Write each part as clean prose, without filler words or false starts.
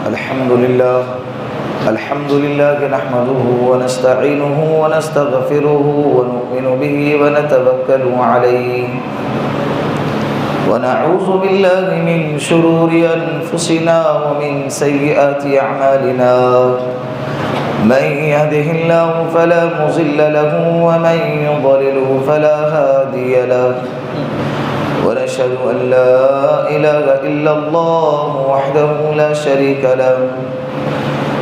الحمد لله نحمده ونستعينه ونستغفره ونؤمن به ونتوكل عليه ونعوذ بالله من شرور أنفسنا ومن سيئات أعمالنا من يهده الله فلا مضل له ومن يضلله فلا هادي له ونشهد أن لا إله إلا الله وحده لا شريك له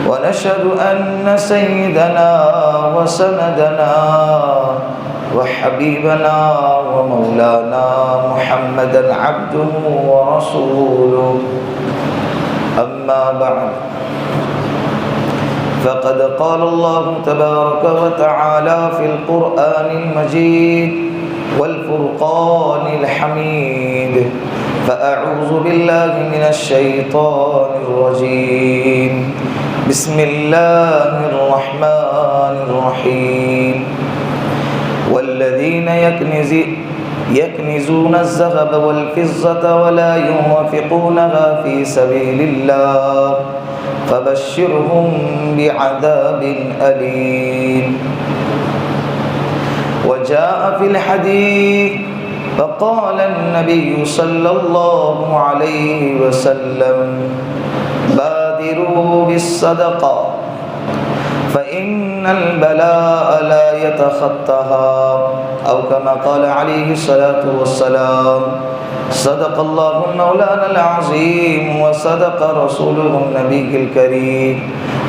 ونشهد أن سيدنا وسندنا وحبيبنا ومولانا محمدا عبده ورسوله أما بعد فقد قال الله تبارك وتعالى في القرآن المجيد والفرقان الحميد فأعوذ بالله من الشيطان الرجيم بسم الله الرحمن الرحيم والذين يكنزون الذهب والفضة ولا ينفقونها في سبيل الله فبشرهم بعذاب أليم وجاء في الحديث فقال النبي صلى الله عليه وسلم بادروا بالصدقة فإن البلاء لا يتخطاها أو كما قال عليه الصلاة والسلام صدق الله مولانا العظيم وصدق رسوله النبي الكريم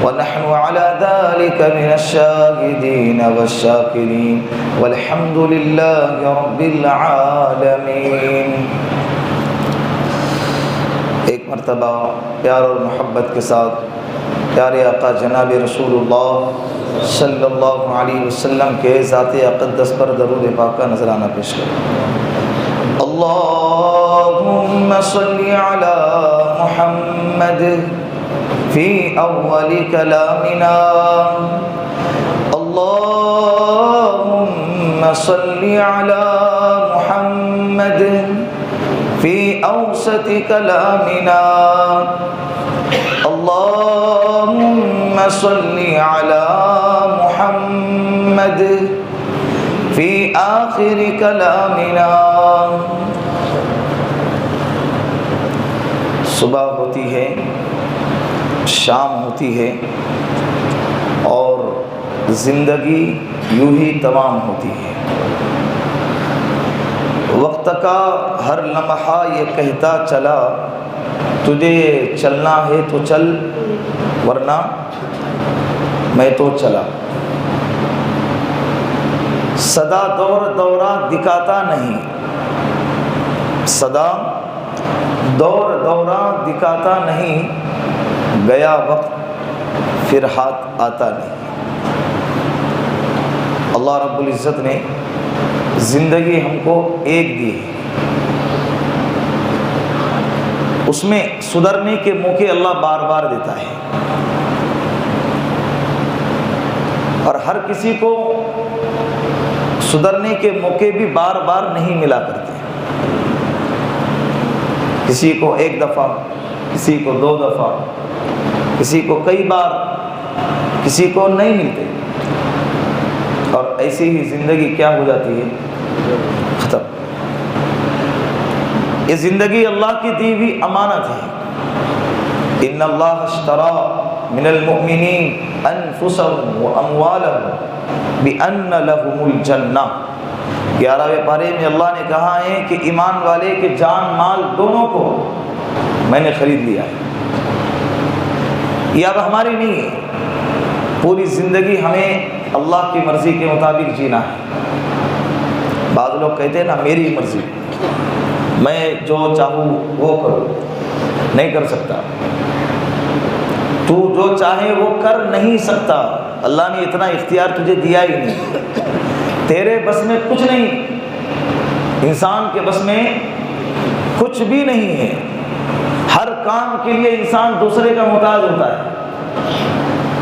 ونحن على ذلك من الشاهدين والشاكرين والحمد لله رب العالمين۔ ایک مرتبہ پیار اور محبت کے ساتھ پیارے آقا جناب رسول اللہ صلی اللہ علیہ وسلم کے ذات اقدس پر درود پاک کا نذرانہ پیش کریں۔ اللہم صلی علی محمد فی اول کلامنا اللہم صلی علی محمد فی اوسط کلامنا اللہم صلی علی محمد فی آخر کلامنا۔ صبح ہوتی ہے، شام ہوتی ہے اور زندگی یوں ہی تمام ہوتی ہے۔ وقت کا ہر لمحہ یہ کہتا چلا تجھے چلنا ہے تو چل ورنہ میں تو چلا۔ صدا دورہ دکھاتا نہیں، صدا دورہ دکھاتا نہیں، گیا وقت پھر ہاتھ آتا نہیں۔ اللہ رب العزت نے زندگی ہم کو ایک دی ہے، اس میں سدھرنے کے موقع اللہ بار بار دیتا ہے، اور ہر کسی کو سدھرنے کے موقع بھی بار بار نہیں ملا کرتے۔ کسی کو ایک دفعہ، کسی کو 2 دفعہ، کسی کو کئی بار، کسی کو نہیں ملتے، اور ایسی ہی زندگی کیا ہو جاتی ہے؟ ختم۔ یہ زندگی اللہ کی دی ہوئی امانت ہے۔ ان اللہ اشترى من المؤمنین انفسهم واموالهم بان لهم الجنہ۔ 11ویں پارے میں اللہ نے کہا ہے کہ ایمان والے کے جان مال دونوں کو میں نے خرید لیا ہے۔ یہ اب ہماری نہیں ہے، پوری زندگی ہمیں اللہ کی مرضی کے مطابق جینا ہے۔ بعض لوگ کہتے ہیں نا میری مرضی، میں جو چاہوں وہ کروں، نہیں کر سکتا۔ تو جو چاہے وہ کر نہیں سکتا، اللہ نے اتنا اختیار تجھے دیا ہی نہیں، تیرے بس میں کچھ نہیں، انسان کے بس میں کچھ بھی نہیں ہے۔ ہر کام کے لیے انسان دوسرے کا محتاج ہوتا ہے۔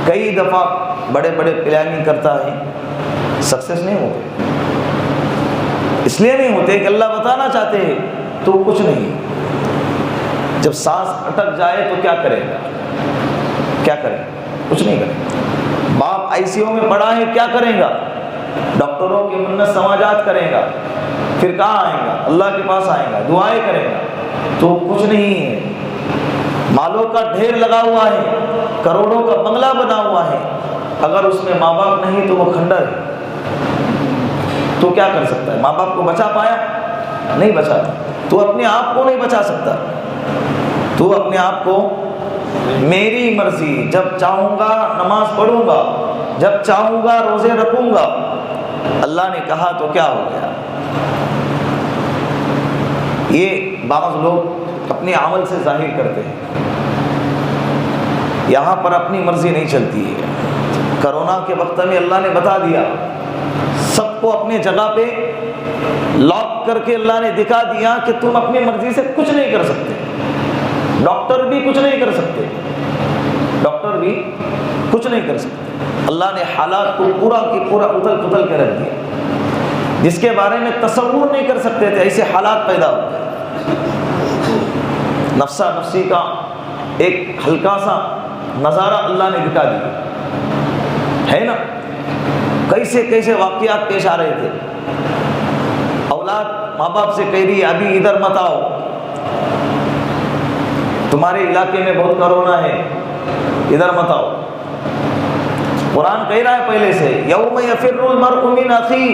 کئی دفعہ بڑے بڑے پلاننگ کرتا ہے، سکسیس نہیں ہوتے، اس لیے نہیں ہوتے کہ اللہ بتانا چاہتے ہیں تو کچھ نہیں۔ جب سانس اٹک جائے تو کیا کرے گا؟ کیا کریں؟ کچھ نہیں کریں. باپ ICU میں پڑا ہے، کیا کرے گا؟ ڈاکٹروں کی منت سماجات کرے گا، پھر کہاں آئے گا؟ اللہ کے پاس آئے گا، دعائیں کرے گا. تو کچھ نہیں ہے. مالوں کا ڈھیر لگا ہوا ہے، کروڑوں کا بنگلہ بنا ہوا ہے، اگر اس میں ماں باپ نہیں تو وہ کھنڈر ہے. تو کیا کر سکتا ہے؟ ماں باپ کو بچا پایا؟ نہیں بچا. تو اپنے آپ کو نہیں بچا سکتا. تو اپنے آپ کو میری مرضی، جب چاہوں گا نماز پڑھوں گا، جب چاہوں گا روزے رکھوں گا، اللہ نے کہا تو کیا ہو گیا. یہ بعض لوگ اپنے عمل سے ظاہر کرتے ہیں. یہاں پر اپنی مرضی نہیں چلتی ہے. کرونا کے وقت میں اللہ نے بتا دیا، سب کو اپنے جگہ پہ لاک کر کے اللہ نے دکھا دیا کہ تم اپنی مرضی سے کچھ نہیں کر سکتے. ڈاکٹر بھی کچھ نہیں کر سکتے، ڈاکٹر بھی کچھ نہیں کر سکتے. اللہ نے حالات کو پورا کی پورا اتل پتل کے رکھ دیا. جس کے بارے میں تصور نہیں کر سکتے تھے، ایسے حالات پیدا ہو گئے. نفسا نفسی کا ایک ہلکا سا نظارہ اللہ نے دکھا دیا ہے نا. کیسے کیسے واقعات پیش آ رہے تھے. اولاد ماں باپ سے کہہ رہی ہے ابھی ادھر مت آؤ، تمہارے علاقے میں بہت کرونا ہے، ادھر مت آؤ. قرآن کہہ رہا ہے پہلے سے، یوم یفر المرء من اخیہ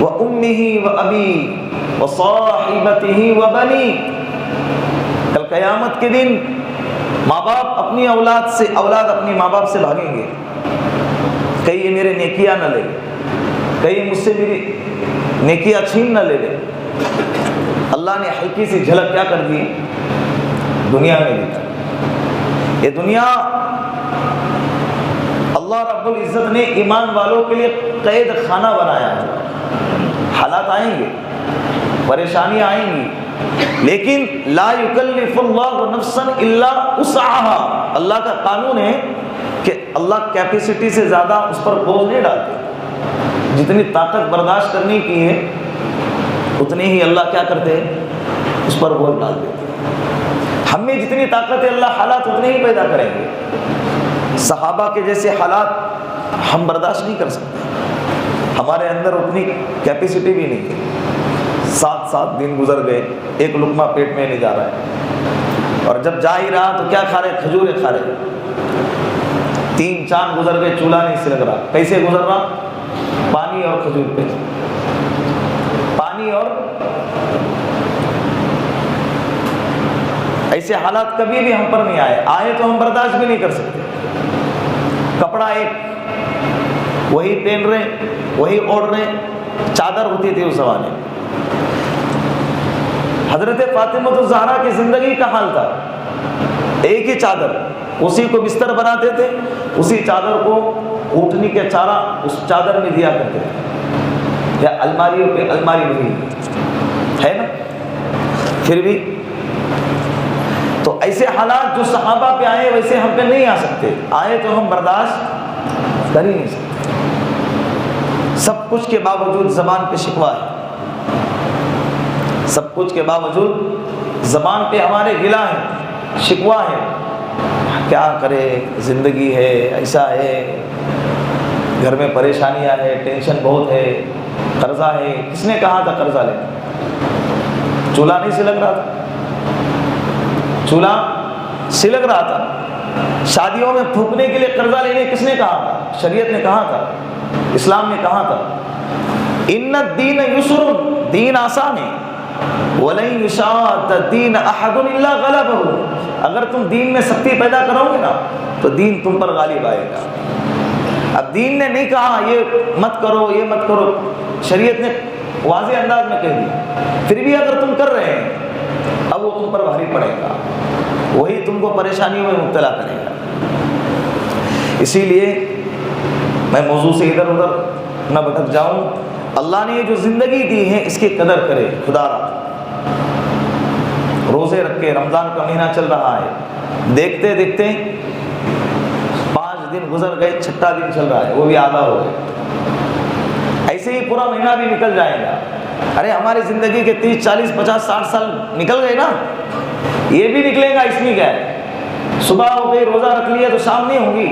وامہ وابیہ وصاحبتہ وبنیہ. کل قیامت کے دن ماں باپ اپنی اولاد سے، اولاد اپنی ماں باپ سے بھاگیں گے. کہیں یہ میرے نیکیاں نہ لے، کہیں مجھ سے میری نیکیاں چھین نہ لے لے. اللہ نے ہلکی سی جھلک کیا کر دی؟ دنیا میں دی. یہ دنیا اللہ رب العزت نے ایمان والوں کے لیے قید خانہ بنایا ہے. حالات آئیں گے، پریشانیاں آئیں گی، لیکن لا یکلف اللہ نفسا الا وسعها. اللہ کا قانون ہے کہ اللہ کیپیسٹی سے زیادہ اس پر بوجھ نہیں ڈالتے. جتنی طاقت برداشت کرنے کی ہے اتنی ہی اللہ کیا کرتے ہیں؟ اس پر بوجھ ڈال دیتے. ہم میں جتنی طاقت ہے اللہ حالات اتنے ہی پیدا کریں گے. صحابہ کے جیسے حالات ہم برداشت نہیں کر سکتے، ہمارے اندر اتنی کیپیسٹی بھی نہیں ہے. 7 دن گزر گئے، ایک لقمہ پیٹ میں نہیں جا رہا ہے، اور جب جا ہی رہا تو کیا کھا رہے؟ کھجورے کھا رہے. 3 چاند گزر گئے، چولہا نہیں سلگ رہا. کیسے گزر رہا؟ پانی اور کھجور پہ. پانی اور ایسے حالات کبھی بھی ہم پر نہیں آئے تو ہم برداشت بھی نہیں کر سکتے. کپڑا ایک وہی پہن رہے، وہی اوڑھ رہے. چادر ہوتی تھی اس زمانے میں. حضرت فاطمہ الزہرا کی زندگی کا حال تھا، ایک ہی چادر، اسی کو بستر بناتے تھے، اسی چادر کو اونٹنی کے چارہ اس چادر میں دیا کرتے تھے، یا الماریوں پہ الماری نہیں ہے نا. پھر بھی تو ایسے حالات جو صحابہ پہ آئے ویسے ہم پہ نہیں آ سکتے. آئے تو ہم برداشت کر ہی نہیں سکتے. سب کچھ کے باوجود زبان پہ شکوہ ہے، سب کچھ کے باوجود زبان پہ ہمارے گلہ ہے، شکوہ ہے. کیا کرے، زندگی ہے، ایسا ہے، گھر میں پریشانیاں ہے، ٹینشن بہت ہے، قرضہ ہے. کس نے کہا تھا قرضہ لینا؟ چولہا نہیں سلگ رہا تھا؟ چولہا سلگ رہا تھا. شادیوں میں پھونکنے کے لیے قرضہ لینے کس نے کہا تھا؟ شریعت نے کہا تھا، اسلام نے کہا تھا. ان الدین یسر، دین آسان ہے. وَلَن يُشَادَّ الدِّينَ أَحَدٌ إِلَّا غَلَبَهُ. اگر تم دین میں سختی پیدا کرو گے نا تو دین تم پر غالب آئے گا. اب دین نے نہیں کہا یہ مت کرو، یہ مت کرو، شریعت نے واضح انداز میں کہہ دیا. پھر بھی اگر تم کر رہے ہیں اب وہ تم پر بھاری پڑے گا، وہی تم کو پریشانیوں میں مبتلا کرے گا. اسی لیے میں موضوع سے ادھر ادھر نہ بھٹک جاؤں. اللہ نے یہ جو زندگی دی ہے اس کی قدر کرے. خدا را روزے رکھ کے رمضان کا مہینہ چل رہا ہے، دیکھتے دیکھتے 5 دن گزر گئے، 6واں دن چل رہا ہے، وہ بھی آدھا ہو گئے. ایسے ہی پورا مہینہ بھی نکل جائے گا. ارے ہماری زندگی کے 30 40 50 60 سال نکل گئے نا، یہ بھی نکلے گا، اس میں کیا ہے. صبح ہو گئی روزہ رکھ لیا تو شام نہیں ہوگی،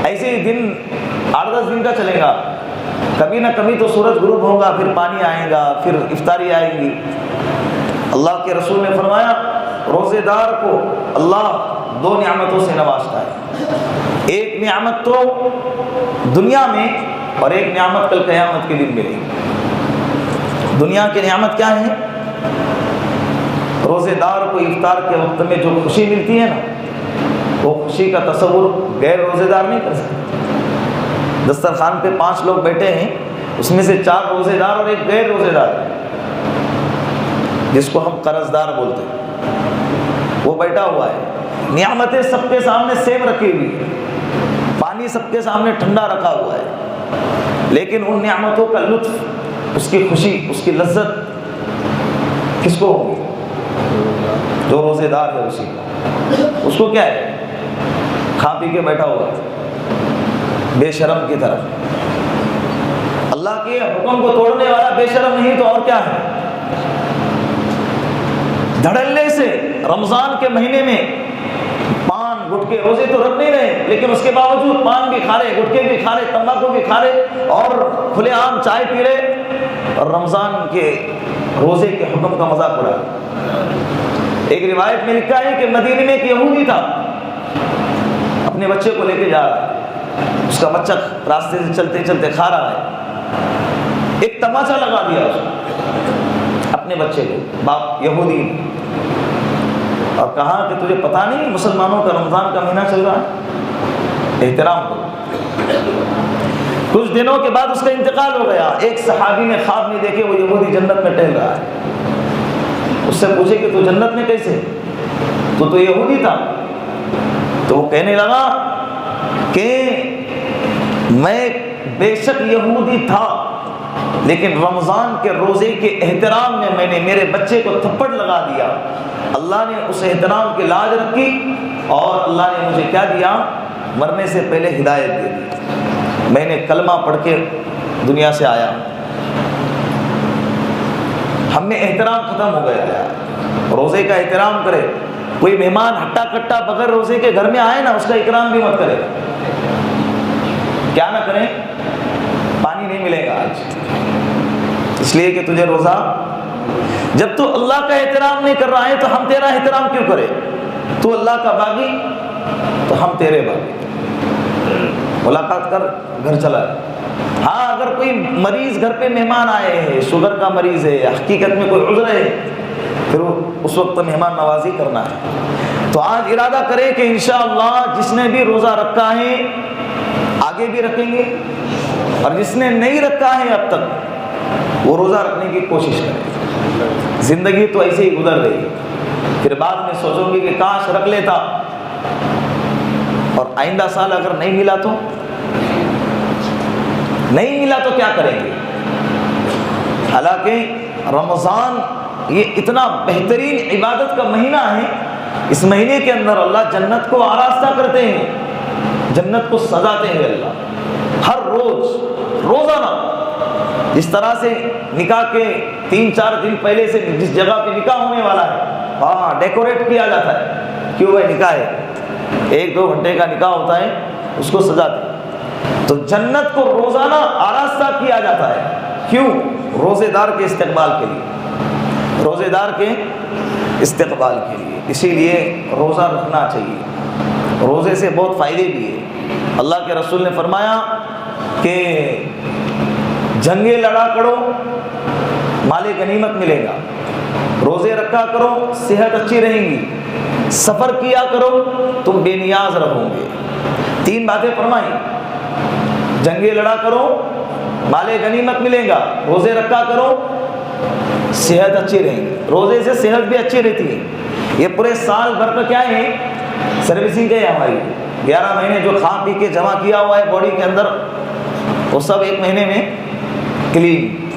ایسے ہی دن 8-10 دن کا چلے گا، کبھی نہ کبھی تو سورج غروب ہوگا، پھر پانی آئے گا، پھر افطاری آئے گی۔ اللہ کے رسول نے فرمایا روزے دار کو اللہ 2 نعمتوں سے نوازتا ہے، ایک نعمت تو دنیا میں اور ایک نعمت کل قیامت کے دن ملے گی۔ دنیا کی نعمت کیا ہے؟ روزے دار کو افطار کے وقت میں جو خوشی ملتی ہے نا، وہ خوشی کا تصور غیر روزے دار نہیں کر سکتے۔ دسترخوان پہ 5 لوگ بیٹھے ہیں، اس میں سے 4 روزے دار اور ایک غیر روزے دار ہے، جس کو ہم قرض دار بولتے ہیں، وہ بیٹھا ہوا ہے۔ نعمتیں سب کے سامنے سیم رکھی ہوئی ہے، پانی سب کے سامنے ٹھنڈا رکھا ہوا ہے، لیکن ان نعمتوں کا لطف، اس کی خوشی، اس کی لذت کس کو ہوگی؟ جو روزے دار ہے اسی کو۔ اس کو کیا ہے؟ کھا پی کے بیٹھا ہوا ہے بے شرم کی طرف۔ اللہ کے حکم کو توڑنے والا بے شرم نہیں تو اور کیا ہے؟ دھڑلے سے رمضان کے مہینے میں پان گٹکے، روزے تو رکھ نہیں رہے لیکن اس کے باوجود پان بھی کھا رہے، گٹکے بھی کھا رہے، تمباکو بھی کھا رہے اور کھلے عام چائے پی رہے اور رمضان کے روزے کے حکم کا مذاق اڑا۔ ایک روایت میں لکھا ہے کہ مدینے میں ایک یہودی تھا، اپنے بچے کو لے کے جا رہا ہے، اس کا بچہ راستے سے چلتے چلتے کھا رہا ہے، ایک تماچا لگا دیا اس نے اپنے بچے کو، باپ یہودی، اور کہا کہ تجھے پتہ نہیں مسلمانوں کا رمضان کا مہینہ چل رہا ہے، احترام کرو۔ کچھ دنوں کے بعد اس کا انتقال ہو گیا۔ ایک صحابی نے خواب میں دیکھے وہ یہودی جنت میں ٹہل رہا ہے، اس سے پوچھے کہ تو جنت میں کیسے؟ تو یہودی تھا۔ تو وہ کہنے لگا کہ میں بے شک یہودی تھا لیکن رمضان کے روزے کے احترام میں نے میرے بچے کو تھپڑ لگا دیا، اللہ نے اس احترام کی لاج رکھی اور اللہ نے مجھے کیا دیا؟ مرنے سے پہلے ہدایت دے دی، میں نے کلمہ پڑھ کے دنیا سے آیا۔ ہم میں احترام ختم ہو گیا ہے، روزے کا احترام کرے۔ کوئی مہمان ہٹا کٹا بغیر روزے کے گھر میں آئے نا، اس کا اکرام بھی مت کرے۔ کیا نہ کریں؟ پانی نہیں ملے گا آج، اس لیے کہ تجھے روزہ، جب تو اللہ کا احترام نہیں کر رہا ہے تو ہم تیرا احترام کیوں کرے؟ تو اللہ کا باغی تو ہم تیرے باغی۔ ملاقات کر، گھر چلا۔ ہاں اگر کوئی مریض گھر پہ مہمان آئے ہیں، شوگر کا مریض ہے، حقیقت میں کوئی عذر ہے، پھر اس وقت مہمان نوازی کرنا ہے۔ تو آج ارادہ کرے کہ انشاءاللہ جس نے بھی روزہ رکھا ہے آگے بھی رکھیں گے، اور جس نے نہیں رکھا ہے اب تک وہ روزہ رکھنے کی کوشش کرے۔ زندگی تو ایسے ہی گزر رہی ہے، پھر بعد میں سوچوں گے کہ کاش رکھ لیتا، اور آئندہ سال اگر نہیں ملا تو کیا کریں گے؟ حالانکہ رمضان یہ اتنا بہترین عبادت کا مہینہ ہے، اس مہینے کے اندر اللہ جنت کو آراستہ کرتے ہیں، جنت کو سجاتے ہیں اللہ ہر روز، روزانہ۔ جس طرح سے نکاح کے 3-4 دن پہلے سے جس جگہ پہ نکاح ہونے والا ہے وہاں ڈیکوریٹ کیا جاتا ہے، کیوں بھائی نکاح ہے، 1-2 گھنٹے کا نکاح ہوتا ہے، اس کو سجاتے ہیں۔ تو جنت کو روزانہ آراستہ کیا جاتا ہے، کیوں؟ روزے دار کے استقبال کے لیے، روزے دار کے استقبال کے لیے۔ اسی لیے روزہ رکھنا چاہیے، روزے سے بہت فائدے بھی ہیں۔ اللہ کے رسول نے فرمایا کہ جنگیں لڑا کرو مال غنیمت ملے گا، روزے رکھا کرو صحت اچھی رہیں گی، سفر کیا کرو تم بے نیاز رہو گے۔ 3 باتیں فرمائی، جنگیں لڑا کرو مال غنیمت ملے گا، روزے رکھا کرو صحت اچھی رہے گی۔ روزے سے صحت بھی اچھی رہتی ہے۔ یہ پورے سال بھر کا کیا ہے؟ سروسنگ ہے ہماری، 11 مہینے جو کھا پی کے جمع کیا ہوا ہے باڈی کے اندر، وہ سب 1 مہینے میں کلین،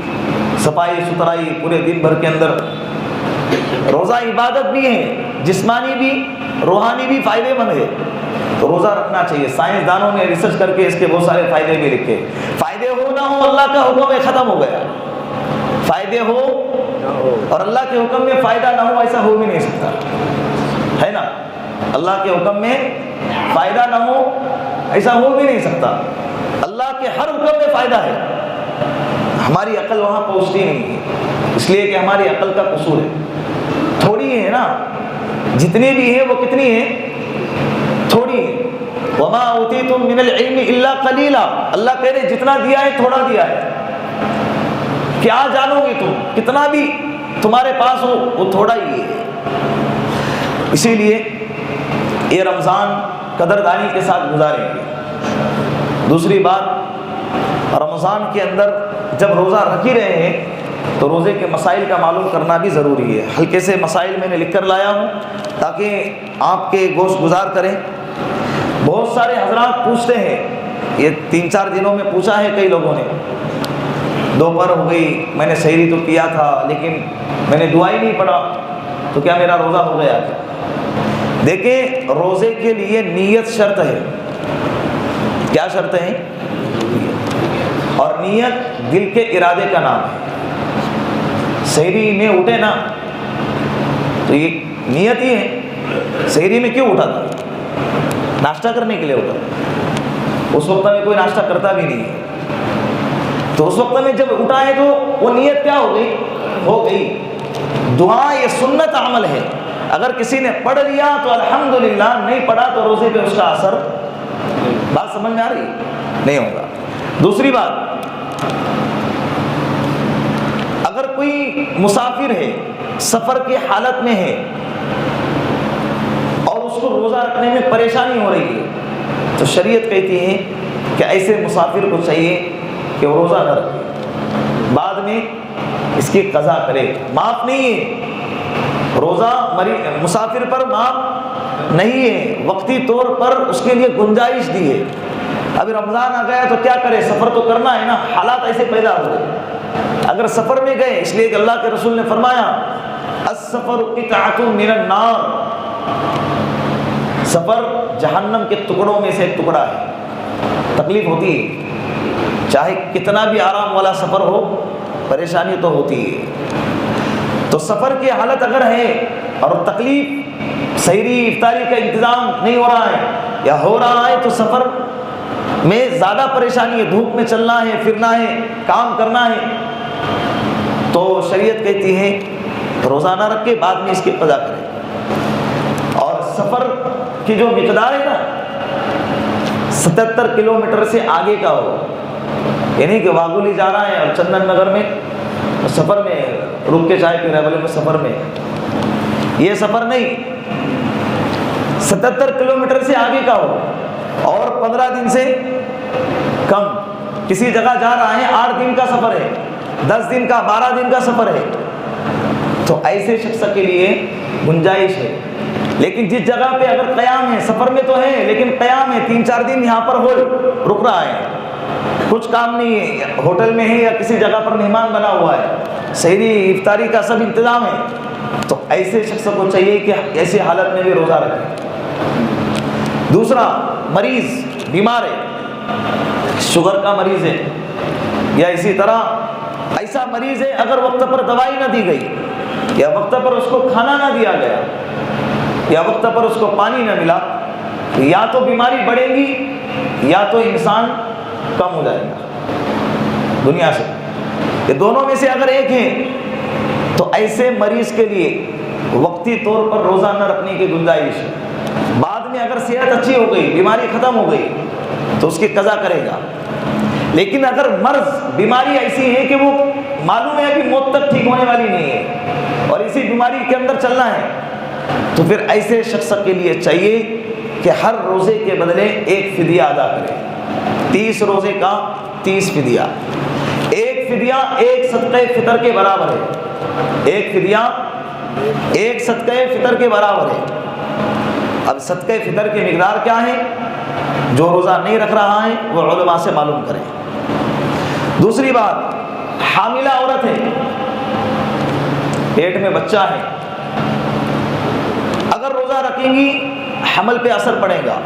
صفائی ستھرائی پورے دن بھر کے اندر۔ روزہ عبادت بھی ہے، جسمانی بھی روحانی بھی فائدے مند ہے، تو روزہ رکھنا چاہیے۔ سائنسدانوں نے ریسرچ کر کے اس کے بہت سارے فائدے بھی لکھے۔ فائدے ہو نہ ہو اللہ کا حکم ہے، ختم ہو گیا۔ فائدے ہو اور اللہ کے حکم میں فائدہ نہ ہو ایسا ہو بھی نہیں سکتا، ہے نا؟ اللہ کے حکم میں فائدہ نہ ہو ایسا ہو بھی نہیں سکتا. اللہ کے ہر حکم میں فائدہ ہے. ہماری عقل وہاں پہنچتی نہیں ہے، اس لیے کہ ہماری عقل کا قصور ہے. تھوڑی ہے نا، جتنی بھی ہے وہ کتنی ہے؟ تھوڑی ہے. وما اوتیتم من العلم الا قلیلا، اللہ کہہ رہے جتنا دیا ہے تھوڑا دیا ہے. کیا جانو گے تم؟ کتنا بھی تمہارے پاس ہو وہ تھوڑا ہی ہے. اسی لیے یہ رمضان قدردانی کے ساتھ گزاریں گے. دوسری بات، رمضان کے اندر جب روزہ رکھ ہی رہے ہیں تو روزے کے مسائل کا معلوم کرنا بھی ضروری ہے. ہلکے سے مسائل میں نے لکھ کر لایا ہوں تاکہ آپ کے گوش گزار کریں. بہت سارے حضرات پوچھتے ہیں، یہ 3-4 دنوں میں پوچھا ہے کئی لوگوں نے، دوپہر ہو گئی، میں نے سحری تو کیا تھا لیکن میں نے دعا ہی نہیں پڑھا، تو کیا میرا روزہ ہو گیا؟ دیکھیں، روزے کے لیے نیت شرط ہے. کیا شرط ہے؟ اور نیت دل کے ارادے کا نام ہے. سحری میں اٹھے نا تو یہ نیت ہی ہے. سحری میں کیوں اٹھا تھا؟ ناشتہ کرنے کے لیے اٹھا. اس وقت میں کوئی ناشتہ کرتا بھی نہیں ہے، تو اس وقت میں جب اٹھا ہے تو وہ نیت کیا ہو گئی؟ ہو گئی. دعا یہ سنت عمل ہے. اگر کسی نے پڑھ لیا تو الحمدللہ، نہیں پڑھا تو روزے پہ اس کا اثر، بات سمجھ میں آ رہی؟ نہیں ہوگا. دوسری بات، اگر کوئی مسافر ہے، سفر کی حالت میں ہے اور اس کو روزہ رکھنے میں پریشانی ہو رہی ہے، تو شریعت کہتی ہے کہ ایسے مسافر کو چاہیے کہ وہ روزہ نہ رکھے، بعد میں اس کی قضا کرے. معاف نہیں ہے روزہ، مسافر پر معاف نہیں ہے. وقتی طور پر اس کے لیے گنجائش دی ہے. ابھی رمضان آ گیا تو کیا کرے؟ سفر تو کرنا ہے نا. حالات ایسے پیدا ہو گئے. اگر سفر میں گئے، اس لیے کہ اللہ کے رسول نے فرمایا السفر قطعۃ من النار، سفر جہنم کے ٹکڑوں میں سے ایک ٹکڑا ہے. تکلیف ہوتی ہے، چاہے کتنا بھی آرام والا سفر ہو، پریشانی تو ہوتی ہے. تو سفر کی حالت اگر ہے اور تکلیف، سحری افطاری کا انتظام نہیں ہو رہا ہے یا ہو رہا ہے، تو سفر میں زیادہ پریشانی ہے، دھوپ میں چلنا ہے، پھرنا ہے، کام کرنا ہے، تو شریعت کہتی ہے روزہ نہ رکھ کے بعد میں اس کی قضا کرے. اور سفر کی جو مقدار ہے نا 77 کلومیٹر سے آگے کا ہو، یعنی کہ واگولی جا رہا ہے اور چندن نگر میں سفر میں رک کے چائے پی رہا ہے، بولے میں سفر میں، یہ سفر نہیں. 77 کلومیٹر سے آگے کا ہو اور 15 دن سے کم، کسی جگہ جا رہا ہے 8 دن کا سفر ہے، 10 دن کا، 12 دن کا سفر ہے، تو ایسے شخص کے لیے گنجائش ہے. لیکن جس جگہ پہ اگر قیام ہے، سفر میں تو ہے لیکن قیام ہے، 3-4 دن یہاں پر ہو رک رہا ہے، کچھ کام نہیں ہے، ہوٹل میں ہے یا کسی جگہ پر مہمان بنا ہوا ہے، سحری افطاری کا سب انتظام ہے، تو ایسے شخص کو چاہیے کہ ایسی حالت میں بھی روزہ رکھے. دوسرا، مریض، بیمار ہے، شوگر کا مریض ہے، یا اسی طرح ایسا مریض ہے اگر وقت پر دوائی نہ دی گئی، یا وقت پر اس کو کھانا نہ دیا گیا، یا وقت پر اس کو پانی نہ ملا، یا تو بیماری بڑھے گی یا تو انسان کم ہو جائے گا دنیا سے. یہ دونوں میں سے اگر ایک ہے تو ایسے مریض کے لیے وقتی طور پر روزہ نہ رکھنے کی گنجائش ہے. بعد میں اگر صحت اچھی ہو گئی، بیماری ختم ہو گئی تو اس کی قضا کرے گا. لیکن اگر مرض، بیماری ایسی ہے کہ وہ معلوم ہے کہ موت تک ٹھیک ہونے والی نہیں ہے اور اسی بیماری کے اندر چلنا ہے، تو پھر ایسے شخص کے لیے چاہیے کہ ہر روزے کے بدلے ایک فدیہ ادا کرے. 30 روزے کا 30 فدیہ. ایک فدیہ ایک صدقہ فطر کے برابر ہے. ایک فدیہ ایک صدقہ فطر کے برابر ہے. اب صدقہ فطر کی مقدار کیا ہے؟ جو روزہ نہیں رکھ رہا ہے وہ علماء سے معلوم کرے. دوسری بات، حاملہ عورت ہے، پیٹ میں بچہ ہے، اگر روزہ رکھیں گی حمل پہ اثر پڑے گا،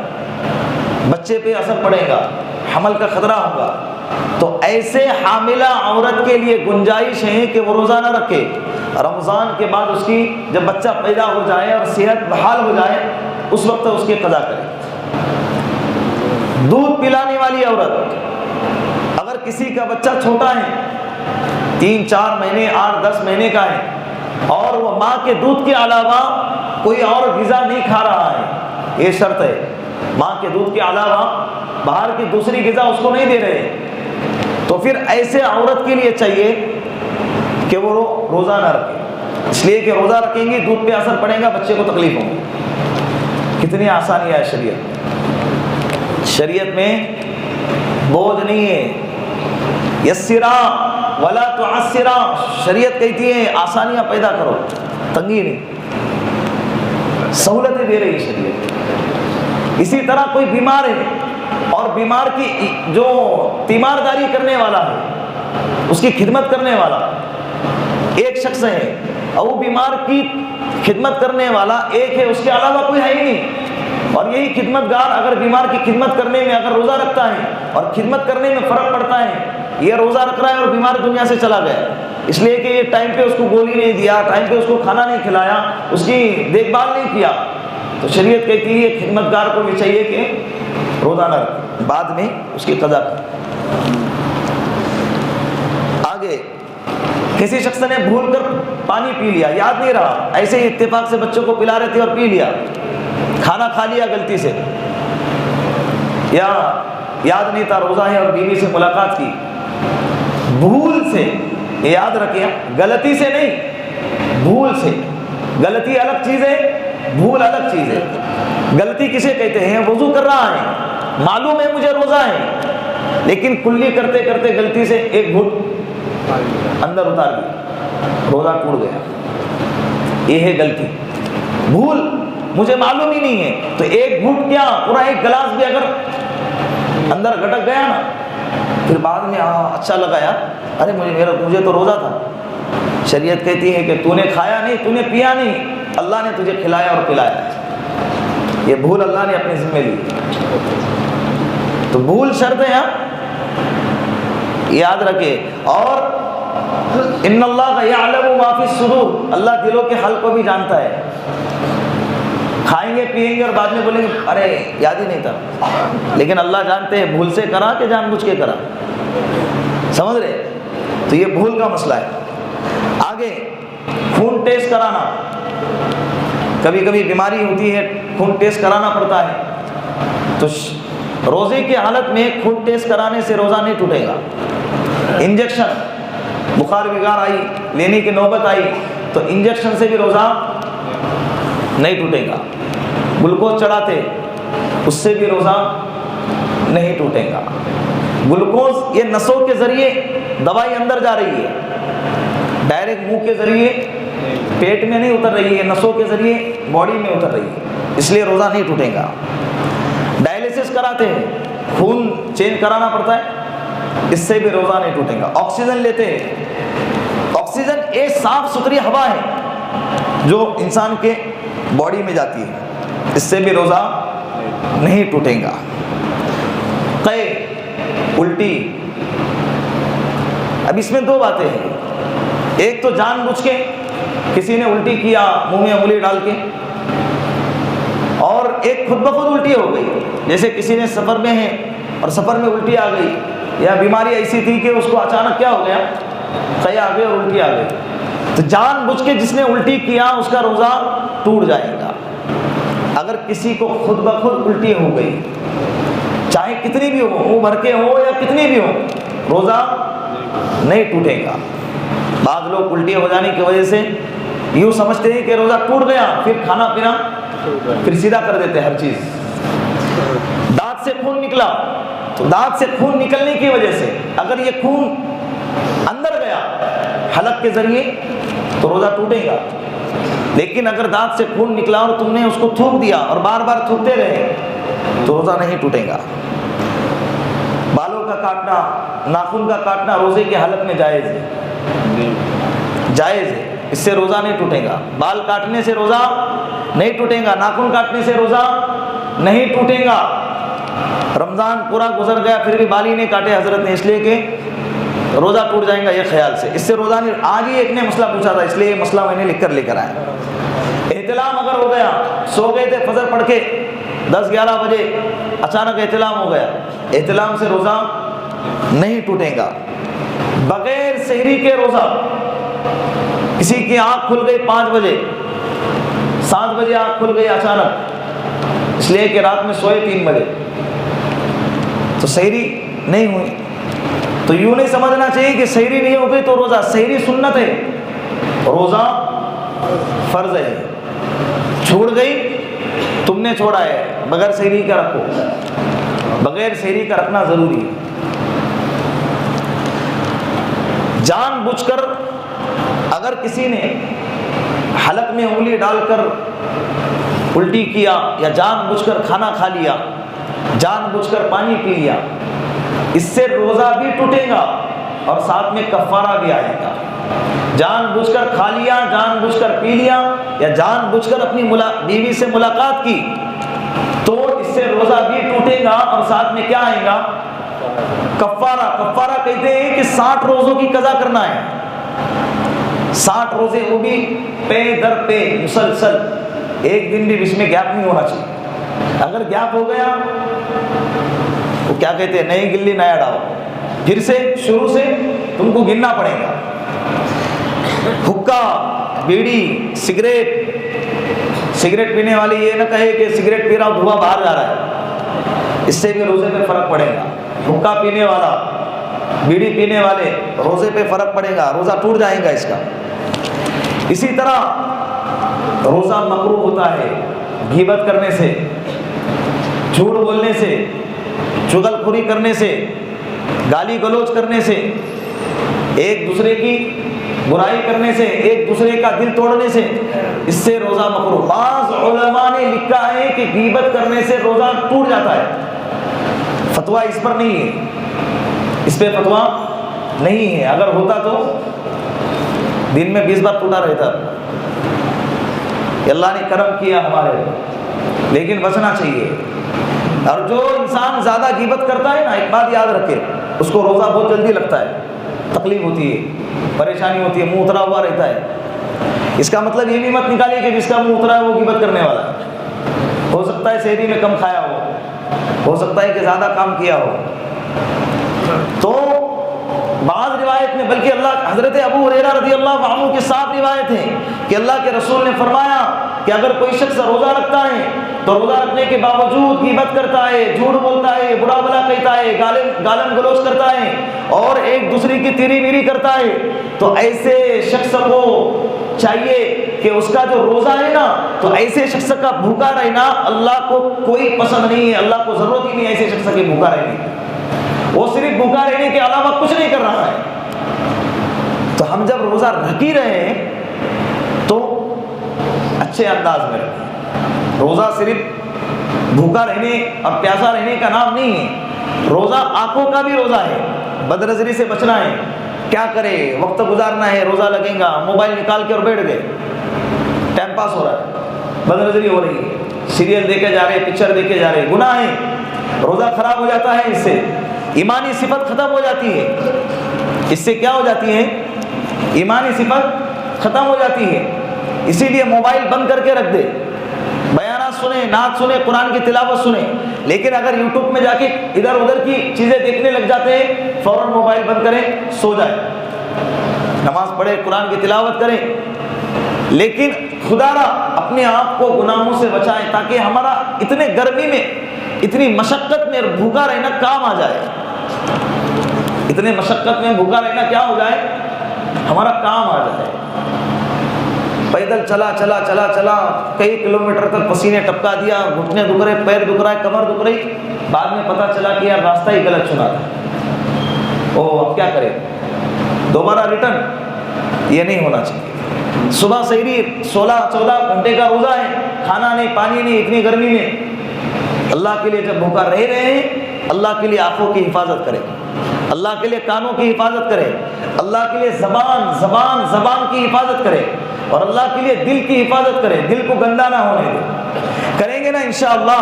بچے پہ اثر پڑے گا، حمل کا خطرہ ہوگا، تو ایسے حاملہ عورت کے لیے گنجائش ہے کہ وہ روزہ نہ رکھے. رمضان کے بعد اس کی جب بچہ پیدا ہو جائے اور صحت بحال ہو جائے اس وقت اس کی قضا کرے۔ دودھ پلانے والی عورت، اگر کسی کا بچہ چھوٹا ہے 3 4 مہینے 8 10 مہینے کا ہے اور وہ ماں کے دودھ کے علاوہ کوئی اور غذا نہیں کھا رہا ہے، یہ شرط ہے، ماں کے دودھ کے علاوہ باہر کی دوسری غذا اس کو نہیں دے رہے، تو پھر ایسے عورت کے لیے چاہیے کہ وہ روزہ نہ رکھے، اس لیے کہ روزہ رکھیں گی دودھ پہ اثر پڑے گا، بچے کو تکلیف ہوگی۔ کتنی آسانی ہے شریعت میں بوجھ نہیں ہے، یسرا ولا تعسرا، شریعت کہتی ہے آسانیاں پیدا کرو، تنگی نہیں، سہولتیں دے رہی ہے شریعت۔ اسی طرح کوئی بیمار ہے اور بیمار کی جو تیمارداری کرنے والا ہے، اس کی خدمت کرنے والا ایک شخص ہے، اور وہ بیمار کی خدمت کرنے والا ایک ہے، اس کے علاوہ کوئی ہے ہی نہیں، اور یہی خدمت گار اگر بیمار کی خدمت کرنے میں اگر روزہ رکھتا ہے اور خدمت کرنے میں فرق پڑتا ہے، یہ روزہ رکھ رہا ہے اور بیمار دنیا سے چلا گیا، اس لیے کہ یہ ٹائم پہ اس کو گولی نہیں دیا، ٹائم پہ اس کو کھانا نہیں کھلایا، اس کی دیکھ بھال نہیں کیا، تو شریعت کہتی ہے خدمت گار کو بھی چاہیے کہ روزہ نہ رکھے، بعد میں اس کی قضا کرے۔ آگے کسی شخص نے بھول کر پانی پی لیا، یاد نہیں رہا، ایسے ہی اتفاق سے بچوں کو پلا رہے تھے اور پی لیا، کھانا کھا لیا غلطی سے، یا یاد نہیں تھا روزہ ہے اور بیوی سے ملاقات کی، بھول سے، یاد رکھیں غلطی سے نہیں، بھول سے، غلطی الگ چیز ہے، بھول الگ چیز ہے۔ غلطی کسے کہتے ہیں؟ وضو کر رہا ہے، معلوم ہے مجھے روزہ ہے، لیکن کلی کرتے کرتے غلطی سے ایک گھٹ اندر اتار دیا، روزہ ٹوٹ گیا، یہ ہے غلطی۔ بھول مجھے معلوم ہی نہیں ہے، تو ایک گھٹ کیا پورا ایک گلاس بھی اگر اندر گٹک گیا نا، پھر بعد میں اچھا لگا یار، ارے مجھے تو روزہ تھا، شریعت کہتی ہے کہ تو نے کھایا نہیں، تو نے پیا نہیں، اللہ نے تجھے کھلایا اور پلایا، یہ بھول اللہ نے اپنے ذمہ لی، تو بھول شرط ہے، یاد رکھے۔ اور ان اللہ یعلم ما فی الصدور، اللہ دلوں کے حل کو بھی جانتا ہے، کھائیں گے پیئیں گے اور بعد میں بولیں گے ارے یاد ہی نہیں تھا، لیکن اللہ جانتے ہیں بھول سے کرا کہ جان بوجھ کے کرا، سمجھ رہے؟ تو یہ بھول کا مسئلہ ہے۔ آگے خون ٹیسٹ کرانا، کبھی کبھی بیماری ہوتی ہے خون ٹیسٹ کرانا پڑتا ہے، تو روزے کی حالت میں خون ٹیسٹ کرانے سے روزہ نہیں ٹوٹے گا۔ انجیکشن، بخار بگار آئی، لینے کی نوبت آئی، تو انجیکشن سے بھی روزہ نہیں ٹوٹے گا۔ گلوکوز چڑھاتے، اس سے بھی روزہ نہیں ٹوٹے گا۔ گلوکوز یہ نسوں کے ذریعے دوائی اندر جا رہی ہے، ڈائریکٹ منہ کے ذریعے پیٹ میں نہیں اتر رہی ہے، نسوں کے ذریعے باڈی میں اتر رہی ہے، اس لیے روزہ نہیں ٹوٹے گا۔ ڈائلیسس کراتے ہیں، خون چینج کرانا پڑتا ہے، اس سے بھی روزہ نہیں ٹوٹے گا۔ آکسیجن لیتے ہیں، آکسیجن ایک صاف ستھری ہوا ہے جو انسان کے باڈی میں جاتی ہے، اس سے بھی روزہ نہیں ٹوٹے گا۔ قے، الٹی، اب اس میں دو باتیں ہیں، ایک تو جان بوجھ کے کسی نے الٹی کیا منہ میں انگلی ڈال کے، اور ایک خود بخود الٹی ہو گئی، جیسے کسی نے سفر میں ہے اور سفر میں الٹی آ گئی، یا بیماری ایسی تھی کہ اس کو اچانک کیا ہو گیا، قے آ گئی اور الٹی آ گئی، تو جان بوجھ کے جس نے الٹی کیا اس کا روزہ ٹوٹ جائے گا۔ اگر کسی کو خود بخود الٹی ہو گئی، چاہے کتنی بھی ہو، منہ بھر کے ہو یا کتنی بھی ہو، روزہ نہیں ٹوٹے گا۔ بعض لوگ الٹی ہو جانے کی وجہ سے یوں سمجھتے ہیں کہ روزہ ٹوٹ گیا، پھر کھانا پینا پھر سیدھا کر دیتے ہیں ہر چیز۔ دانت سے خون نکلا، تو دانت سے خون نکلنے کی وجہ سے اگر یہ خون اندر گیا حلق کے ذریعے تو روزہ ٹوٹے گا، لیکن اگر دانت سے خون نکلا اور تم نے اس کو تھوک دیا اور بار بار تھوکتے رہے تو روزہ نہیں ٹوٹے گا۔ بالوں کا کاٹنا، ناخن کا کاٹنا روزے کی حالت میں جائز ہے، جائز ہے، اس سے روزہ نہیں ٹوٹے گا۔ بال کاٹنے سے روزہ نہیں ٹوٹے گا، ناخن کاٹنے سے روزہ نہیں ٹوٹے گا۔ رمضان پورا گزر گیا پھر بھی بال ہی نہیں کاٹے حضرت نے، اس لیے کہ روزہ ٹوٹ جائے گا یہ خیال سے، اس سے روزہ نہیں۔ آج ہی ایک نے مسئلہ پوچھا تھا، اس لیے یہ مسئلہ میں نے لکھ کر لے کر آیا۔ احتلام اگر ہو گیا، سو گئے تھے فجر پڑھ کے 10-11 بجے، اچانک احتلام ہو گیا، احتلام سے روزہ نہیں ٹوٹے گا۔ بغیر سحری کے روزہ، کسی کی آنکھ کھل گئی 5 بجے، 7 بجے آنکھ کھل گئی اچانک، اس لیے کہ رات میں سوئے 3 بجے، تو سحری نہیں ہوئی، تو یوں نہیں سمجھنا چاہیے کہ سحری نہیں ہو گئی تو روزہ، سحری سنت ہے، روزہ فرض ہے، چھوڑ گئی تم نے چھوڑا ہے، بغیر سحری کا رکھو، بغیر سحری کا رکھنا ضروری ہے۔ جان بوجھ کر اگر کسی نے حلق میں انگلی ڈال کر الٹی کیا، یا جان بوجھ کر کھانا کھا لیا، جان بوجھ کر پانی پی لیا، اس سے روزہ بھی ٹوٹے گا اور ساتھ میں کفارہ بھی آئے گا۔ جان بوجھ کر کھا لیا، جان بوجھ کر پی لیا، یا جان بوجھ کر اپنی بیوی سے ملاقات کی، تو اس سے روزہ بھی ٹوٹے گا اور ساتھ میں کیا آئے گا؟ کفارہ۔ کفارہ کہتے ہیں کہ 60 روزوں کی قضا کرنا ہے، 60 روزے، وہ بھی پے در پے مسلسل، ایک دن بھی بیچ میں گیپ نہیں ہونا چاہیے۔ اگر گیپ ہو گیا وہ کیا کہتے ہیں، نئی گلی نیا ڈاؤ، پھر سے شروع سے تم کو گننا پڑے گا۔ حکا، بیڑی، سگریٹ پینے والی یہ نہ کہے کہ سگریٹ پی رہا ہوں دھواں باہر جا رہا ہے، اس سے بھی روزے پہ فرق پڑے گا۔ حکا پینے والا، بیڑی پینے والے، روزے پہ فرق پڑے گا، روزہ ٹوٹ جائے گا اس کا۔ اسی طرح روزہ مکروہ ہوتا ہے غیبت کرنے سے، جھوٹ بولنے سے، چغل خوری کرنے سے، گالی گلوچ کرنے سے، ایک دوسرے کی برائی کرنے سے، ایک دوسرے کا دل توڑنے سے، اس سے روزہ مکروہ۔ بعض علماء نے لکھا ہے کہ غیبت کرنے سے روزہ ٹوٹ جاتا ہے، فتویٰ اس پر نہیں ہے، اس پہ فتویٰ نہیں ہے، اگر ہوتا تو دن میں 20 بار ٹوٹا رہتا۔ اللہ نے کرم کیا ہمارے، لیکن بچنا چاہیے۔ اور جو انسان زیادہ غیبت کرتا ہے نا، ایک بات یاد رکھے، اس کو روزہ بہت جلدی لگتا ہے، تکلیف ہوتی ہے، پریشانی ہوتی ہے، منہ اترا ہوا رہتا ہے۔ اس کا مطلب یہ بھی مت نکالیے کہ جس کا منہ اترا ہے وہ غیبت کرنے والا ہے۔ ہو سکتا ہے سحری میں کم کھایا ہو سکتا ہے کہ زیادہ کام کیا ہو۔ تو بعض روایت میں، بلکہ حضرت ابو ہریرہ رضی اللہ عنہ کے ساتھ روایت ہے کہ اللہ کے رسول نے فرمایا کہ اگر کوئی شخص روزہ رکھتا ہے تو روزہ رکھنے کے باوجود غیبت کرتا ہے، جھوٹ بولتا ہے، برا بھلا کہتا ہے، گالم گلوچ کرتا ہے اور ایک دوسرے کی تیری میری کرتا ہے، تو ایسے شخص کو چاہیے کہ اس کا جو روزہ ہے نا، تو ایسے شخص کا بھوکا رہنا اللہ کو کوئی پسند نہیں ہے، اللہ کو ضرورت ہی نہیں ہے ایسے شخص کے بھوکا رہنے کی۔ وہ صرف بھوکا رہنے کے علاوہ کچھ نہیں کر رہا ہے۔ تو ہم جب روزہ رکھ ہی رہے ہیں تو اچھے انداز میں رکھیں۔ روزہ صرف بھوکا رہنے اور پیاسا رہنے کا نام نہیں ہے، روزہ آنکھوں کا بھی روزہ ہے، بد نظری سے بچنا ہے۔ کیا کرے، وقت گزارنا ہے، روزہ لگے گا، موبائل نکال کے اور بیٹھ گئے، ٹائم پاس ہو رہا ہے، بد نظری ہو رہی ہے، سیریل دیکھے جا رہے، پکچر دیکھے جا رہے، گناہ ہے، روزہ خراب ہو جاتا ہے، اس سے ایمانی صفت ختم ہو جاتی ہے۔ اس سے کیا ہو جاتی ہے؟ ایمانی صفت ختم ہو جاتی ہے۔ اسی لیے موبائل بند کر کے رکھ دے، بیانات سنیں، نعت سنیں، قرآن کی تلاوت سنیں، لیکن اگر یوٹیوب میں جا کے ادھر ادھر کی چیزیں دیکھنے لگ جاتے ہیں، فوراً موبائل بند کریں، سو جائیں، نماز پڑھیں، قرآن کی تلاوت کریں، لیکن خدا را اپنے آپ کو گناہوں سے بچائیں تاکہ ہمارا اتنے گرمی میں، اتنی مشقت میں بھوکا رہنا کام آ جائے۔ اتنے مشقت میں بھوکا رہنا کیا ہو جائے؟ ہمارا کام آ جائے۔ پیدل چلا چلا چلا چلا کئی کلومیٹر تک پسینے ٹپکا دیا، گھٹنے دکھ رہے، پیر دکھ رہا ہے، کمر دکھ رہی، بعد میں پتہ چلا کہ یار راستہ ہی غلط چنا تھا، اب کیا کرے؟ دوبارہ ریٹرن؟ یہ نہیں ہونا چاہیے۔ صبح سحری 16-14 گھنٹے کا روزہ ہے، کھانا نہیں، پانی نہیں، اتنی گرمی میں اللہ کے لیے جب بھوکا رہ رہے ہیں، اللہ کے لیے آنکھوں کی حفاظت کرے، اللہ کے لیے کانوں کی حفاظت کرے، اللہ کے لیے زبان کی حفاظت کرے، اور اللہ کے لیے دل کی حفاظت کرے، دل کو گندا نہ ہونے دے۔ کریں گے نا انشاءاللہ۔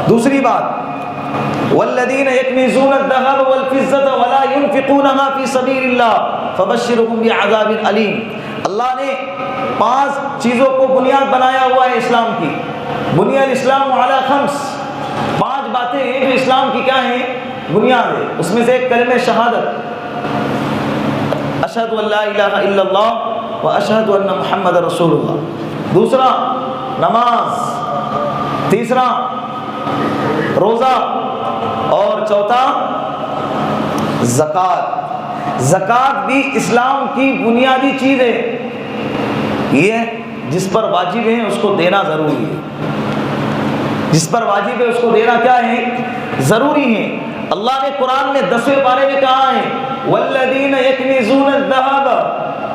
دوسری بات، والذین یکنزون الذهب والفضة ولا ينفقونها في سبيل الله فبشرهم بعذاب علیم۔ اللہ نے 5 چیزوں کو بنیاد بنایا ہوا ہے اسلام کی. بنی الاسلام علی 5. 5 باتیں ہیں جو اسلام کی کیا ہیں؟ بنیاد ہے. اس میں سے ایک کلمہ شہادت، اشہد ان لا الہ الا اللہ و اشہد ان محمد رسول اللہ. دوسرا نماز، تیسرا روزہ، اور چوتھا زکوٰۃ. زکوٰۃ بھی اسلام کی بنیادی چیز ہے. یہ جس پر واجب ہے اس کو دینا ضروری ہے. جس پر واجب ہے اس کو دینا کیا ہے؟ ضروری ہے. اللہ نے قرآن میں 10ویں پارے میں کہا ہے والذین یکنزون الذهب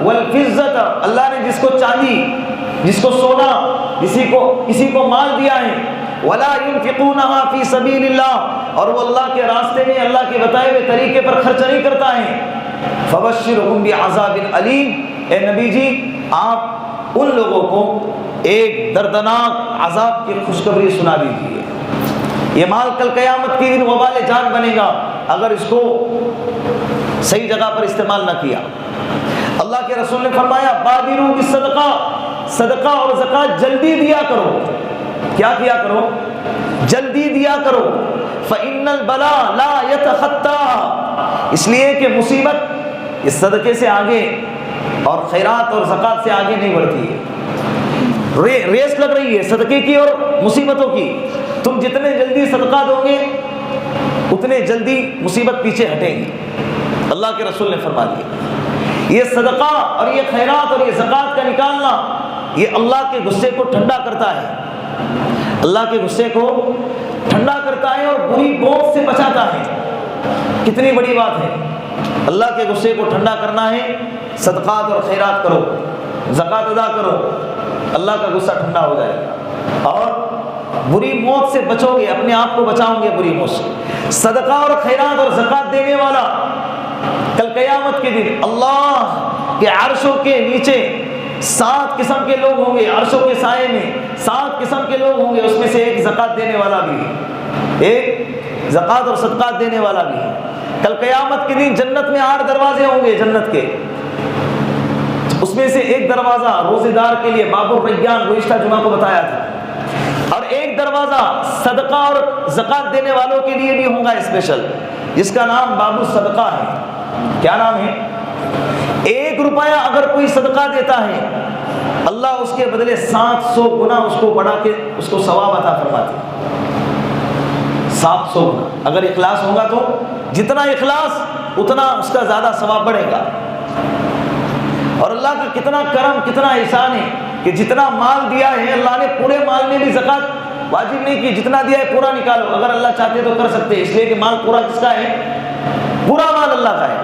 والفضة. اللہ نے جس کو چاندی، جس کو سونا، کسی کو مال دیا ہے، ولا ينفقونها فی سبیل اللہ، اور وہ اللہ کے راستے میں اللہ کے بتائے ہوئے طریقے پر خرچ نہیں کرتا ہے، فبشرهم بعذاب علیم. اے نبی جی آپ ان لوگوں کو ایک دردناک عذاب کی خوشخبری سنا دیجیے. یہ مال کل قیامت کے دن وبال جان بنے گا اگر اس کو صحیح جگہ پر استعمال نہ کیا. اللہ کے رسول نے فرمایا بادروا بالصدقہ، صدقہ اور زکوٰۃ جلدی دیا کرو. کیا کیا کرو؟ جلدی دیا کرو. فإن البلاء لا يتخطاها، اس لیے کہ مصیبت اس صدقے سے آگے اور خیرات اور زکوٰۃ سے آگے نہیں بڑھتی ہے. ریس لگ رہی ہے صدقے کی اور مصیبتوں کی. تم جتنے جلدی صدقہ دو گے اتنے جلدی مصیبت پیچھے ہٹے گی. اللہ کے رسول نے فرما دیا یہ صدقہ اور یہ خیرات اور یہ زکوٰۃ کا نکالنا یہ اللہ کے غصے کو ٹھنڈا کرتا ہے. اللہ کے غصے کو ٹھنڈا کرتا ہے اور بری بوجھ سے بچاتا ہے. کتنی بڑی بات ہے. اللہ کے غصے کو ٹھنڈا کرنا ہے، صدقات اور خیرات کرو، زکوٰۃ ادا کرو، اللہ کا غصہ ٹھنڈا ہو جائے گا اور بری موت سے بچو گے، اپنے آپ کو بچاؤ گے بری موت سے. صدقہ اور خیرات اور زکوٰۃ دینے والا کل قیامت کے دن اللہ کے عرشوں کے نیچے 7 قسم کے لوگ ہوں گے. عرشوں کے سائے میں 7 قسم کے لوگ ہوں گے. اس میں سے ایک زکوٰۃ دینے والا بھی ہے، ایک زکوٰۃ اور صدقات دینے والا بھی ہے. کل قیامت کے دن جنت میں 8 دروازے ہوں گے جنت کے. اس میں سے ایک دروازہ روزے دار کے لیے باب الریان گزشتہ جمعہ کو بتایا تھا، اور ایک دروازہ صدقہ اور زکوٰۃ دینے والوں کے لیے بھی ہوگا اسپیشل، جس کا نام باب الصدقہ ہے. کیا نام ہے؟ 1 روپیہ اگر کوئی صدقہ دیتا ہے اللہ اس کے بدلے 700 گنا اس کو بڑھا کے اس کو ثواب عطا فرماتے ہیں. 700 گنا. اگر اخلاص ہوگا تو جتنا اخلاص اتنا اس کا زیادہ ثواب بڑھے گا. اور اللہ کا کتنا کرم، کتنا احسان ہے کہ جتنا مال دیا ہے اللہ نے پورے مال میں بھی زکوٰۃ واجب نہیں کی. جتنا دیا ہے پورا نکالو. اگر اللہ چاہتے تو کر سکتے، اس لیے کہ مال پورا کس کا ہے؟ پورا مال اللہ کا ہے.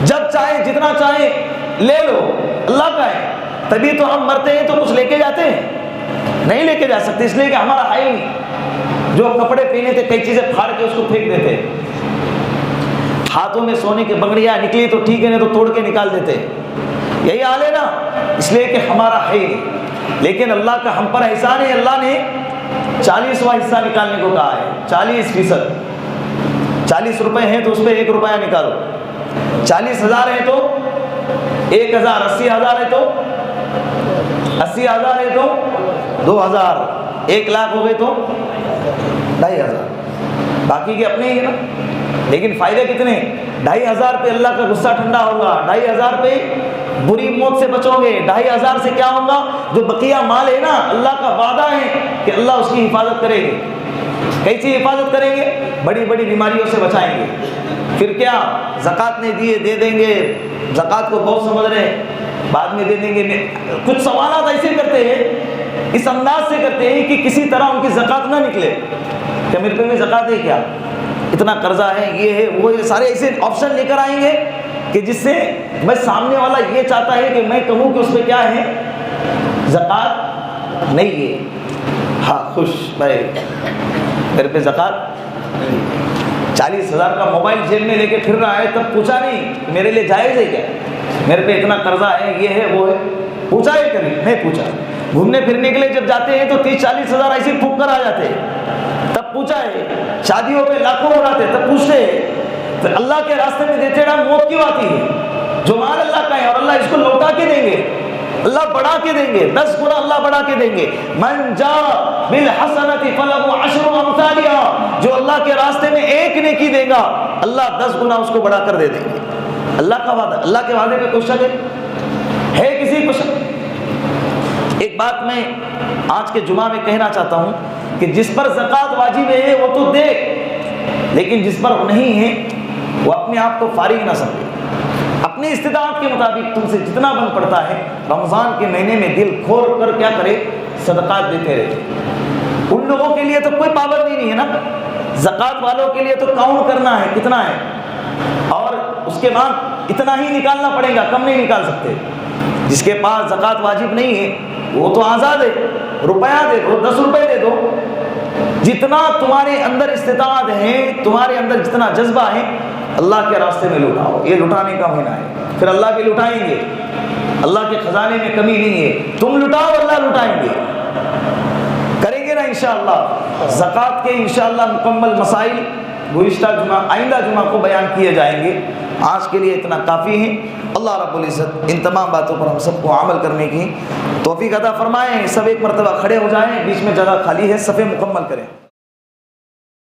جب چاہے جتنا چاہے لے لو، اللہ کا ہے. تبھی تو ہم مرتے ہیں تو کچھ لے کے جاتے ہیں، نہیں لے کے جا سکتے اس لیے کہ ہمارا ہے ہی نہیں. جو کپڑے پہنے تھے کئی چیزیں پھاڑ کے اس کو پھینک دیتے. ہاتھوں میں سونے کی بنگڑیاں نکلی تو ٹھیک ہے، نہیں تو توڑ کے نکال دیتے. یہی حال ہے نا، اس لیے کہ ہمارا ہے. لیکن اللہ کا ہم پر احسان ہے، اللہ نے 40واں حصہ نکالنے کو کہا ہے. 40%. 40 روپے ہیں تو اس پہ 1 روپیہ نکالو. 40,000 ہے تو 1,000. 80,000 ہے تو 80,000 ہے تو 2,000. 1 لاکھ ہو گئے تو 2,500. باقی کے اپنے ہی ہے نا. لیکن فائدے کتنے؟ 2,500 پہ اللہ کا غصہ ٹھنڈا ہوگا، 2,500 پہ بری موت سے بچو گے. 2,500 سے کیا ہوگا؟ جو بقیہ مال ہے نا اللہ کا وعدہ ہے کہ اللہ اس کی حفاظت کرے گے. کیسی حفاظت کریں گے؟ بڑی بڑی بیماریوں سے بچائیں گے. پھر کیا زکوٰۃ نہیں دیے دے دیں گے، زکوٰۃ کو بہت سمجھ رہے ہیں بعد میں دے دیں گے. کچھ سوالات ایسے کرتے ہیں، اس انداز سے کرتے ہیں کہ کسی طرح ان کی زکوٰۃ نہ نکلے. کیا میرے پہ بھی زکوٰۃ ہے؟ کیا اتنا قرضہ ہے، یہ ہے وہ ہے. سارے ایسے آپشن لے کر آئیں گے کہ جس سے میں سامنے والا یہ چاہتا ہے کہ میں کہوں کہ اس پہ کیا ہے؟ زکوٰۃ نہیں ہے. ہاں خوش بھائی میرے پہ زکوٰۃ 40,000 کا موبائل جیب میں لے کے پھر رہا ہے، تب پوچھا نہیں میرے لیے جائز ہے کیا؟ میرے پہ اتنا قرضہ ہے، یہ ہے وہ ہے. پوچھا ہے کبھی؟ نہیں پوچھا. گھومنے پھرنے کے لیے جب جاتے ہیں تو 30-40 ہزار ایسے پھونک کر آ جاتے ہیں، تب پوچھا ہے. شادیوں میں لاکھوں اڑاتے تب پوچھتے ہیں. پھر اللہ کے راستے میں دیتے نا موت کیوں آتی ہے؟ جو مال اللہ کا ہے اور اللہ اس کو لوٹا کے دیں گے، اللہ بڑھا کے دیں گے، 10 گنا اللہ بڑھا کے دیں گے۔ من جاء بالحسنۃ فلہ عشر امثالها، جو اللہ کے راستے میں ایک نیکی دے گا اللہ 10 گنا اس کو بڑھا کر دے دیں گے۔ اللہ کا وعدہ، اللہ کے وعدے پہ کوئی شک ہے کسی کو شک؟ ایک بات میں آج کے جمعہ میں کہنا چاہتا ہوں کہ جس پر زکوٰۃ واجب ہے وہ تو دے، لیکن جس پر نہیں ہے وہ اپنے آپ کو فارغ نہ سمجھے، اپنی استطاعت کے مطابق تم سے جتنا بن پڑتا ہے رمضان کے مہینے میں دل کھول کر کیا کرے، صدقات دیتے رہے۔ ان لوگوں کے لیے تو کوئی پابندی نہیں ہے نا، زکوٰۃ والوں کے لیے تو کاؤنٹ کرنا ہے کتنا ہے، اور اس کے بعد اتنا ہی نکالنا پڑے گا، کم نہیں نکال سکتے۔ جس کے پاس زکوٰۃ واجب نہیں ہے وہ تو آزاد ہے، روپیہ دے دو، 10 روپے دے دو، جتنا تمہارے اندر استطاعت ہے، تمہارے اندر جتنا جذبہ ہے اللہ کے راستے میں لٹاؤ۔ یہ لٹانے کا مہینہ ہے، پھر اللہ بھی لٹائیں گے، اللہ کے خزانے میں کمی نہیں ہے، تم لٹاؤ اللہ لٹائیں گے، کریں گے نا انشاءاللہ۔ زکوٰۃ کے انشاءاللہ مکمل مسائل گزشتہ جمعہ، آئندہ جمعہ کو بیان کیے جائیں گے۔ آج کے لیے اتنا کافی ہے۔ اللہ رب العزت ان تمام باتوں پر ہم سب کو عمل کرنے کی توفیق عطا فرمائیں۔ سب ایک مرتبہ کھڑے ہو جائیں، بیچ میں جگہ خالی ہے، صفیں مکمل کریں۔